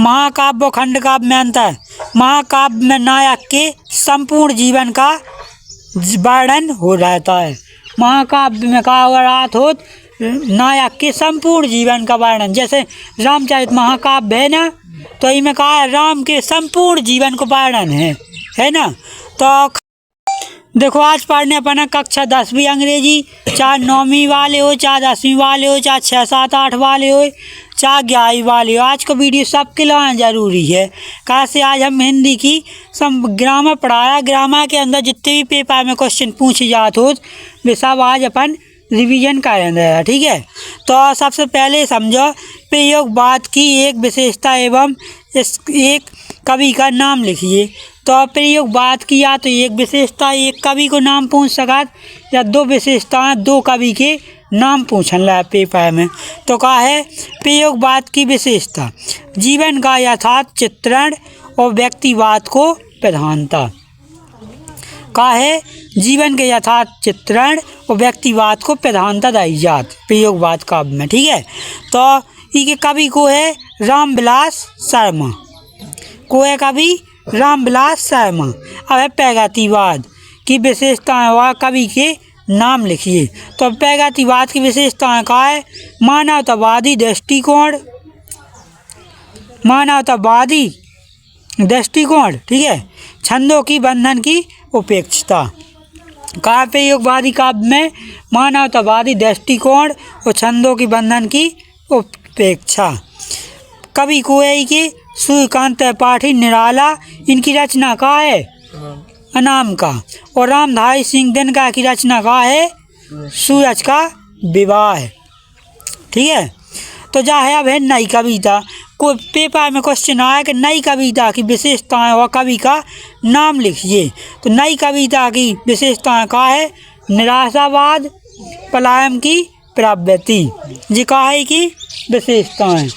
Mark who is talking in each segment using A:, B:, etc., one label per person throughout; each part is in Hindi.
A: महाकाव्य व खंड काव्य में अंतर। महाकाव्य में नायक के संपूर्ण जीवन का वर्णन हो रहता है। महाकाव्य में का अर्थ हो नायक के संपूर्ण जीवन का वर्णन। जैसे रामचरित महाकाव्य है ना, तो इनमें कहा है राम के संपूर्ण जीवन को वर्णन है ना। तो देखो आज पढ़ने अपन कक्षा 10वीं अंग्रेजी, चाहे 9वीं वाले हो, चाहे 10वीं वाले हो, चाहे 6, 7, 8 वाले हो, चाहे 11वीं वाले हो, आज का वीडियो सबके लिए ज़रूरी है। कैसे आज हम हिंदी की ग्रामर पढ़ाया, ग्रामर के अंदर जितने भी पेपर में क्वेश्चन पूछे जाते हो वे सब आज अपन रिवीजन करेंगे, ठीक है। तो सबसे पहले समझो प्रयोगवाद की एक विशेषता एवं एक कवि का नाम लिखिए। तो प्रयोगवाद की या तो एक विशेषता एक कवि को नाम पूछ सकत, या दो विशेषताएं दो कवि के नाम पूछन ला पेपर में। तो कहा है प्रयोगवाद की विशेषता जीवन का यथार्थ चित्रण और व्यक्तिवाद को प्रधानता। कहा है जीवन के यथार्थ चित्रण और व्यक्तिवाद को प्रधानता दी जाती प्रयोगवाद काव्य में, ठीक है। तो ये कवि को है रामविलास शर्मा, को है कवि रामविलास शर्मा। अब है प्रगतिवाद की विशेषताएं व कवि के नाम लिखिए। तो प्रगतिवाद की विशेषताएं का है मानवतावादी दृष्टिकोण, मानवतावादी दृष्टिकोण, ठीक है। छंदों की बंधन की उपेक्षता। कहा प्रयोगवादी काव्य में मानवतावादी दृष्टिकोण और छंदों की बंधन की उपेक्षा। कवि को है कि सूर्यकांत त्रिपाठी निराला, इनकी रचना का है अनाम का। और रामधारी सिंह दिनकर की रचना का है सूरज का विवाह, ठीक है। तो जा है अब है नई कविता। कोई पेपर में क्वेश्चन आया कि नई कविता की विशेषताएं और कवि का नाम लिखिए। तो नई कविता की विशेषताएं का है निराशावाद, पलायन की प्रवृत्ति, जी कहा है कि विशेषताएं।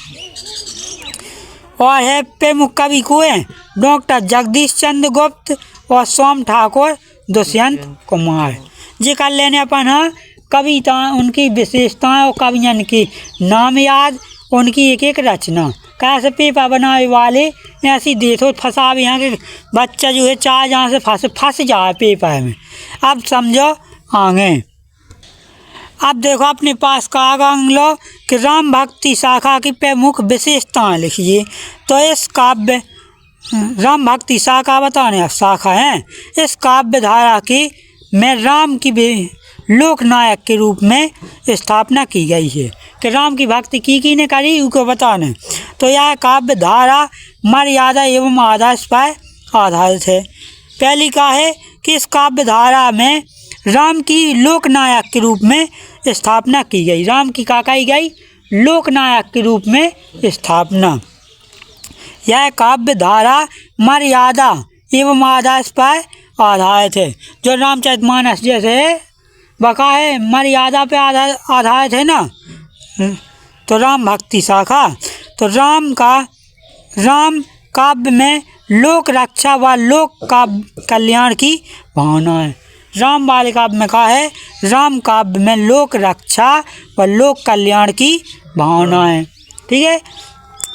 A: और है प्रमुख कवि को है डॉक्टर जगदीश चंद्र गुप्त और सोम ठाकुर दुष्यंत कुमार। जी कर लेने अपन हाँ कविता उनकी विशेषताएं और कवियन के नाम याद, उनकी एक एक रचना। कैसे पेपर बनाने वाले ऐसी देशों फंसावे यहाँ के बच्चा जो है चाहे जहाँ से फंस जाए पेपर में। अब समझो आगे। अब देखो अपने पास कागज लो कि राम भक्ति शाखा की प्रमुख विशेषताएं लिखिए। तो इस काव्य राम भक्ति शाखा बताने शाखा है। इस काव्य धारा की में राम की लोकनायक के रूप में स्थापना की गई है कि राम की भक्ति की ने करी उनको बताने। तो यह काव्य धारा मर्यादा एवं आदर्श पर आधारित है। पहली का है कि इस काव्य धारा में राम की लोकनायक के रूप में स्थापना की गई। राम की क्या कही गई? लोकनायक के रूप में स्थापना। यह काव्य धारा मर्यादा एवं आदर्श पर आधारित है। जो रामचरितमानस जैसे है बका है मर्यादा पे आधारित है ना। तो राम भक्ति शाखा तो राम काव्य में लोक रक्षा व लोक कल्याण की भावना है। राम वाले काव्य में कहा है राम काव्य में लोक रक्षा व लोक कल्याण की भावना है, ठीक है।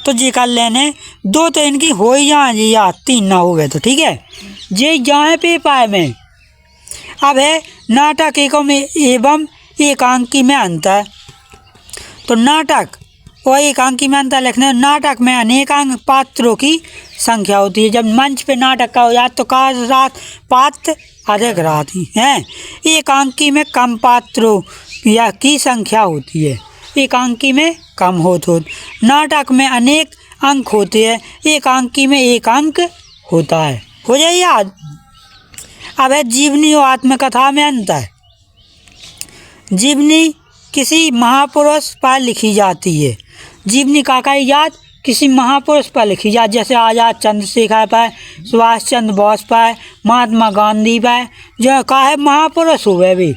A: तो जी कर लेने दो तो इनकी हो ही जाए जी या तीन ना हो गए तो ठीक है। जे जाए पेपर में अब है नाटक एवं एकांकी में अंतर। तो नाटक और एकांकी में अंतर लिखने। नाटक में अनेकांक पात्रों की संख्या होती है। जब मंच पे नाटक का हो जाता तो का पात्र अधिक रहती हैं। एकांकी में कम पात्रों या की संख्या होती है, एकांकी में कम होते। नाटक में अनेक अंक होते हैं, एकांकी में एक अंक होता है। हो जाए याद। अब है जीवनी और आत्मकथा में अंतर। जीवनी किसी महापुरुष पर लिखी जाती है। जीवनी का याद किसी महापुरुष पर लिखी जाती, जैसे आज़ाद चंद्रशेखर पर, सुभाष चंद्र बोस पर, महात्मा गांधी पर, जो का है महापुरुष हुए भी।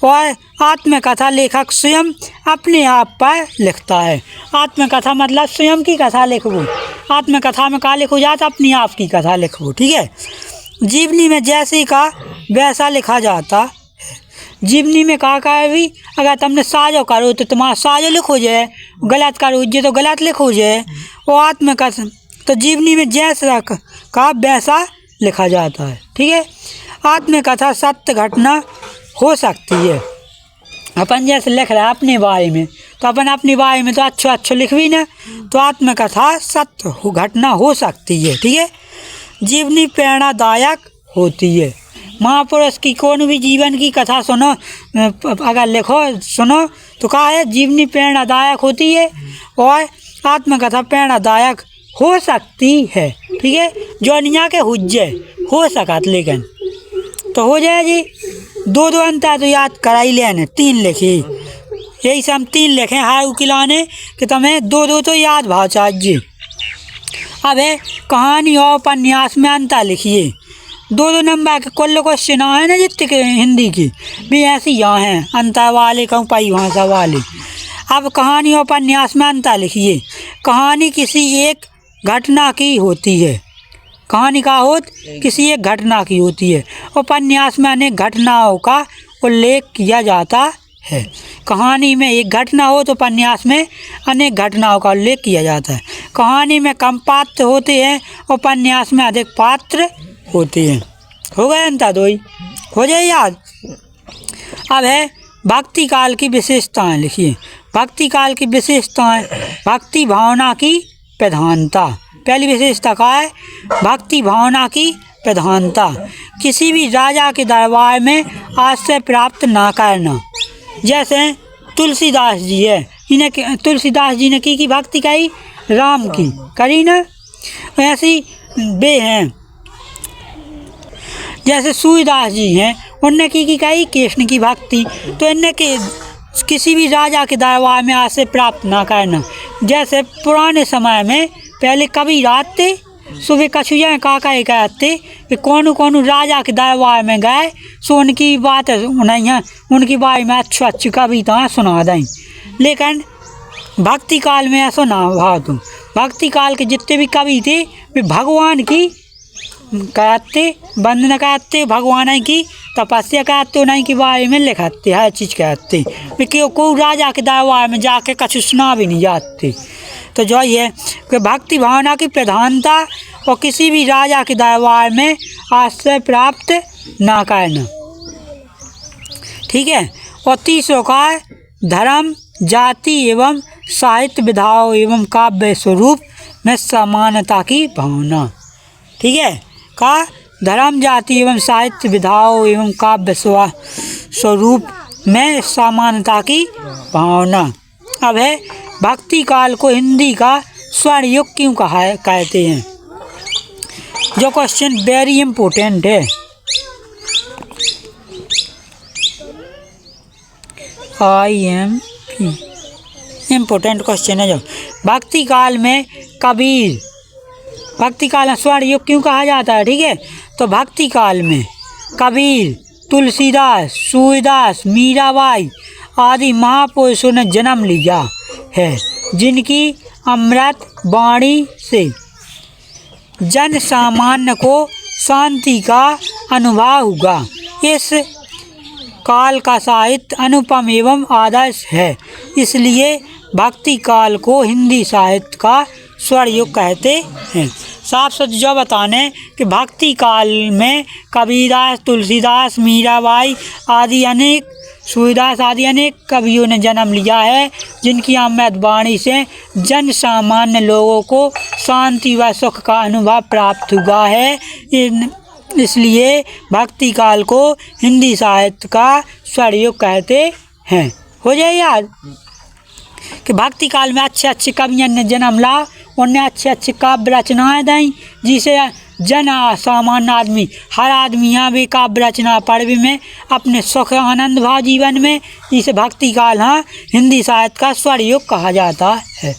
A: और आत्मकथा लेखक स्वयं अपने आप पर लिखता है। आत्मकथा मतलब स्वयं की कथा लिखो। आत्मकथा में का लिखो जाता अपनी आप की कथा लिखो, ठीक है। जीवनी में जैसे का वैसा लिखा जाता है। जीवनी में का है भी अगर तुमने साजो करो तो तुम्हारा साजो लिखो जाए, गलत करो जो तो गलत लिखो जाए। और तो जीवनी में जैसा का वैसा लिखा जाता है। ठीक है, आत्मकथा सत्य घटना हो सकती है। अपन जैसे लिख रहे हैं अपने बारे में, तो अपन अपने बारे में तो अच्छो लिख भी ना, तो आत्मकथा सत्य घटना हो सकती है। ठीक है, जीवनी प्रेरणादायक होती है। महापुरुष की कौन भी जीवन की कथा सुनो, अगर लिखो सुनो तो कहा है जीवनी प्रेरणादायक होती है और आत्मकथा प्रेरणादायक हो सकती है। ठीक है, जोनिया के हुज्जे हो सकत, लेकिन तो हो जाए जी। दो अंतर तो याद करा ही लेने, 3 लिखी, यही से हम 3 लिखें हाय उकिलाने कि तुम्हें दो तो याद भाव चाहिए। अब है कहानी और उपन्यास में अंतर लिखिए। 2 नंबर के कुल क्वेश्चन है ना जितने के हिंदी की भी ऐसे यहाँ हैं अंतर वाले, कहूँ पाई भाषा वाले। अब कहानी और उपन्यास में अंतर लिखिए। कहानी किसी एक घटना की होती है, कहानी का होत किसी एक घटना की होती है। उपन्यास में अनेक घटनाओं का उल्लेख किया जाता है। कहानी में एक घटना हो तो उपन्यास में अनेक घटनाओं का उल्लेख किया जाता है। कहानी में कम पात्र होते हैं, उपन्यास में अधिक पात्र होते हैं। हो गए अंतर 2 ही, हो जाए याद। अब है भक्ति काल की विशेषताएं लिखिए। भक्ति काल की विशेषताएं, भक्ति भावना की प्रधानता। पहली विशेषता का है भक्ति भावना की प्रधानता। किसी भी राजा के दरबार में आश्रय प्राप्त ना करना। जैसे तुलसीदास जी है, इन्हें तुलसीदास जी ने की भक्ति करी, राम की करी ना, ऐसी वे हैं। जैसे सूरदास जी हैं, उनने की कही कृष्ण की भक्ति। तो इनने के किसी भी राजा के दरबार में आश्रय प्राप्त ना करना। जैसे पुराने समय में पहले कभी रात थे सुबह कछुआ काका एक आते कि कौन राजा के दरबार में गए, सो उनकी बात उन्हें उनकी बारे में अच्छी कविता सुना दें। लेकिन भक्ति काल में ऐसा ना भाव। तो भक्ति काल के जितने भी कवि थे वे भगवान की कहते, वंदना कहते, भगवान की तपस्या कहते, उन्हीं के बारे में लिखाते, हर चीज़ कहते। वे क्यों को राजा के दरबार में जाके कछु सुना भी नहीं जाते। तो जो ये कि भक्ति भावना की प्रधानता और किसी भी राजा के दरबार में आश्रय प्राप्त ना करना। ठीक है, और तीसरों का धर्म जाति एवं साहित्य विधाओं एवं काव्य स्वरूप में समानता की भावना। ठीक है, का धर्म जाति एवं साहित्य विधाओं एवं काव्य स्वरूप में समानता की भावना। अब है भक्ति काल को हिंदी का स्वर्ण युग क्यों कहते हैं। जो क्वेश्चन वेरी इम्पोर्टेंट है। इम्पोर्टेंट क्वेश्चन है। जो भक्ति काल में कबीर, भक्ति काल में स्वर्ण युग क्यों कहा जाता है। ठीक है, तो भक्ति काल में कबीर, तुलसीदास, सूरदास, मीराबाई आदि महापुरुषों ने जन्म लिया है, जिनकी अमृत वाणी से जन सामान्य को शांति का अनुभव होगा। इस काल का साहित्य अनुपम एवं आदर्श है, इसलिए भक्ति काल को हिंदी साहित्य का स्वर्ण युग कहते हैं। साफ सच जो बताने कि भक्ति काल में कबीरदास, तुलसीदास, मीराबाई आदि अनेक, सूरदास आदि अनेक कवियों ने जन्म लिया है, जिनकी अमृत वाणी से जन सामान्य लोगों को शांति व सुख का अनुभव प्राप्त हुआ है। इसलिए भक्ति काल को हिंदी साहित्य का स्वर्ण युग कहते हैं। हो जाए याद कि भक्ति काल में अच्छे कवियों ने जन्म ला, उन्हें अच्छे काव्य रचनाएँ दी, जिसे जन सामान्य आदमी, हर आदमी यहाँ भी काव्य रचना पढ़ने में अपने सुख आनंद भाव जीवन में, जिसे भक्ति काल हाँ हिंदी साहित्य का स्वर्ण युग कहा जाता है।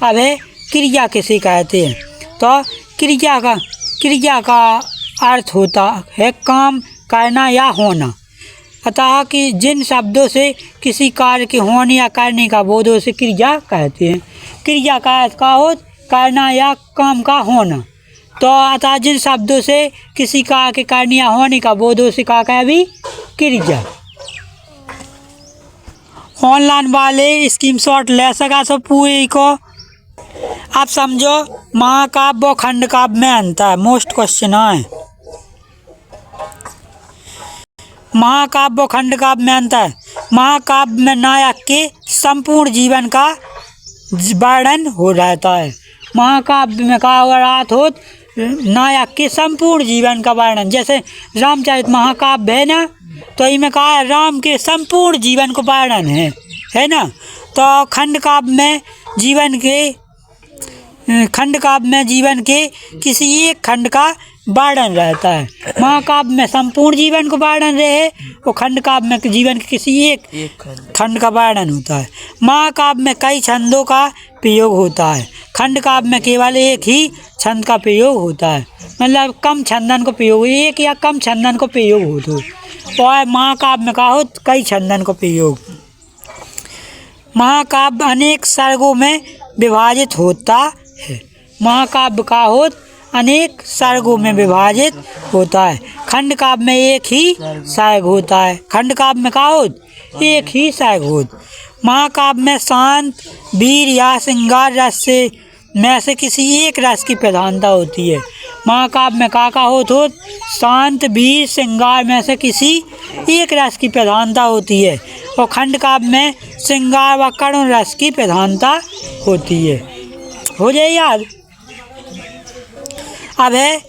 A: अब है क्रिया किसे कहते हैं। तो क्रिया का अर्थ होता है काम करना या होना। अतः कि जिन शब्दों से किसी कार्य के होने या करने का बोध हो उसे क्रिया कहते हैं। क्रिया का अर्थ का हो करना या काम का होना। तो अतः जिन शब्दों से किसी कार्य के करने या होने का बोध हो उसे का कहे भी क्रिया। ऑनलाइन वाले स्क्रीनशॉट ले सका सब पूरे को। अब समझो महाकाव्य और खंड काव्य में अंतर। मोस्ट क्वेश्चन है, महाकाव्य और खंड काव्य में अंतर। महाकाव्य में नायक के संपूर्ण जीवन का वर्णन हो रहता है। महाकाव्य में का अर्थ हो नायक के संपूर्ण जीवन का वर्णन। जैसे रामचरित महाकाव्य है ना, तो इसमें कहा है राम के संपूर्ण जीवन को वर्णन है ना। तो खंड काव्य में जीवन के किसी एक खंड का वर्णन रहता है। महाकाव्य में संपूर्ण जीवन को वर्णन रहे और खंड काव्य में जीवन के किसी एक खंड का वर्णन होता है। महाकाव्य में कई छंदों का प्रयोग होता है, खंड काव्य में केवल एक ही छंद का प्रयोग होता है। मतलब कम छंदन को प्रयोग, एक या कम छंदन को प्रयोग होता है। और महाकाव्य में कहा हो कई छंदन को प्रयोग। महाकाव्य अनेक सर्गों में विभाजित होता है। महाकाव्य का हो अनेक सर्गों में विभाजित होता है। खंड काव्य में एक ही सर्ग होता है। खंड काव्य में का हो एक ही सर्ग होता। महाकाव्य में शांत, वीर या श्रृंगार रस में से किसी एक रस की प्रधानता होती है। महाकाव्य में का हो तो शांत, वीर, श्रृंगार में से किसी एक रस की प्रधानता होती है। और खंड काव्य में श्रृंगार व करुण रस की प्रधानता होती है। हो जाए याद। अब है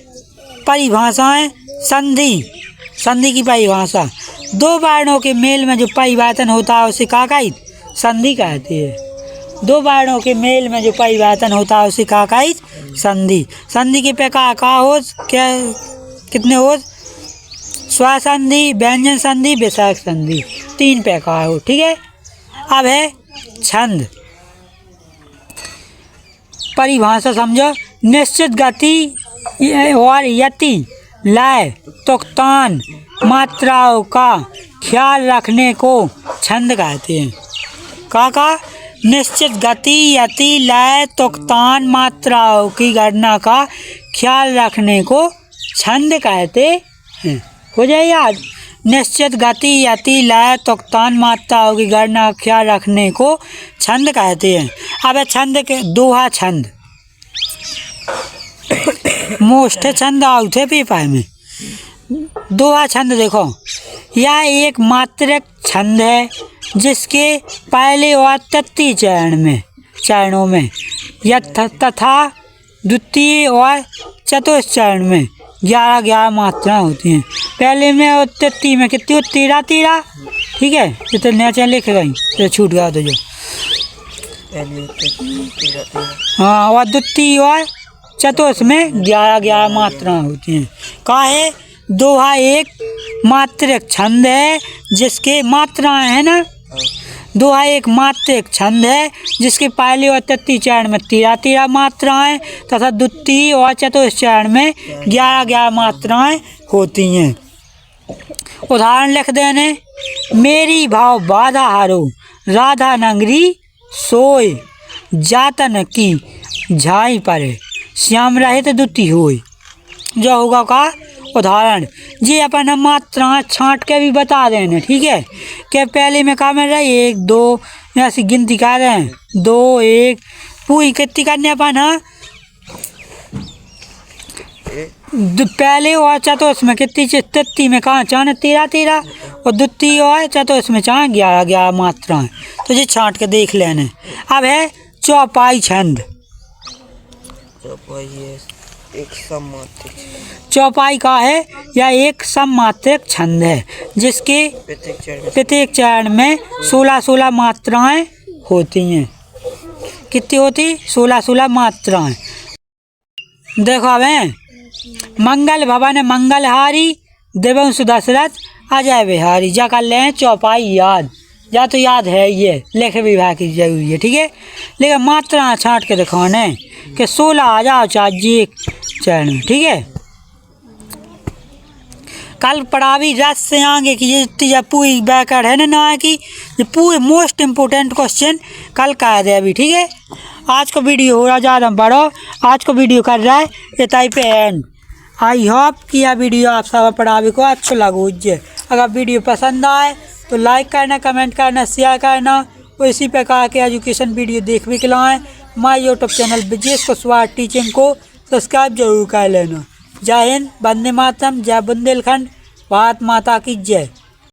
A: परिभाषाएं। संधि की परिभाषा। दो वर्णों के मेल में जो परिवर्तन होता है उसे क्या कहते? संधि कहते हैं। दो वर्णों के मेल में जो परिवर्तन होता है उसे क्या कहते? संधि। संधि के प्रकार का हो क्या, कितने हो? स्वर संधि, व्यंजन संधि, विसर्ग संधि, 3 प्रकार हो। ठीक है। अब है छंद। परिभाषा समझो। निश्चित गति और यति, लय, तुक्तान, मात्राओं का ख्याल रखने को छंद कहते हैं। का निश्चित गति, यति, लय, तुक्तान, मात्राओं की गणना का ख्याल रखने को छंद कहते हैं। हो जाए याद। निश्चित गति, यति, लय, तुक्तान, मात्राओं की गणना का ख्याल रखने को छंद कहते हैं। अब छंद के दोहा छंद। मोस्ट छंद आउट पेपर में। दोहा छंद देखो, यह एक मात्रक छंद है जिसके पहले और तृतीय चरणों में तथा द्वितीय और चतुर्थ चरण में 11 मात्राएं होती हैं। पहले में और तृतीय में कितनी हो? 13। ठीक है। तो नीचे लिख गई तो छूट गया तो जो। हाँ, और द्वितीय और चतुर्थ में 11 मात्राएं होती हैं। का है? दोहा एक मात्रक छंद है जिसके मात्राएं है ना। दोहा एक मात्रक छंद है जिसके पहले और तृतीय चरण में 13 मात्राएं तथा द्वितीय और चतुर्थ चरण में 11 मात्राएं होती हैं। उदाहरण लिख देने। मेरी भाव बाधा हारो, राधा नगरी सोए, जातन की झाई परे, श्याम रहित दुती होए। जो होगा का उदाहरण ये अपन हम मात्राएं छांट के भी बता देने। ठीक है। कि पहले में काम रहा 1 2 ऐसी गिनती कर रहे हैं। 2 1 पूरी कितनी करने अपन। हाँ, पहले और चतुर्थ में कितनी? तृतीय में कहाँ चाहे 13 और द्वितीय और चतुर्थ में चाहे 11 मात्राएं। तो ये छांट के देख लेने। अब है चौपाई छंद। चौपाई का है यह एक सममात्रक छंद है जिसके प्रत्येक चरण में 16 मात्राएं होती हैं। कितनी होती? 16 मात्राएं। देखो अब मंगल भवन मंगलहारी, देवंश दशरथ अजय बिहारी। जा कर लें चौपाई याद। या तो याद है ये लेख विभाग की जरूरी है। ठीक है। लेकिन मात्रा छांट के दिखाने कि 16 आ जाओ चाहिए एक चरण में। ठीक है। कल पढ़ा भी रस से आगे की ये पूरी बैकर है ना की पूरे मोस्ट इम्पोर्टेंट क्वेश्चन कल का दे अभी। ठीक है। आज को वीडियो हो रहा ज़्यादा बड़ो। आज को वीडियो कर रहा है इतना पे एंड। आई होप कि यह वीडियो आप सब पढ़ावे को अच्छा लगो। अगर वीडियो पसंद आए तो लाइक करना, कमेंट करना, शेयर करना और इसी प्रकार के एजुकेशन वीडियो देखने के लिए हमारे YouTube channel Brajesh Kushwaha teaching को सब्सक्राइब जरूर कर लेना। जय हिंद, वंदे मातरम, जय बुंदेलखंड, भारत माता की जय।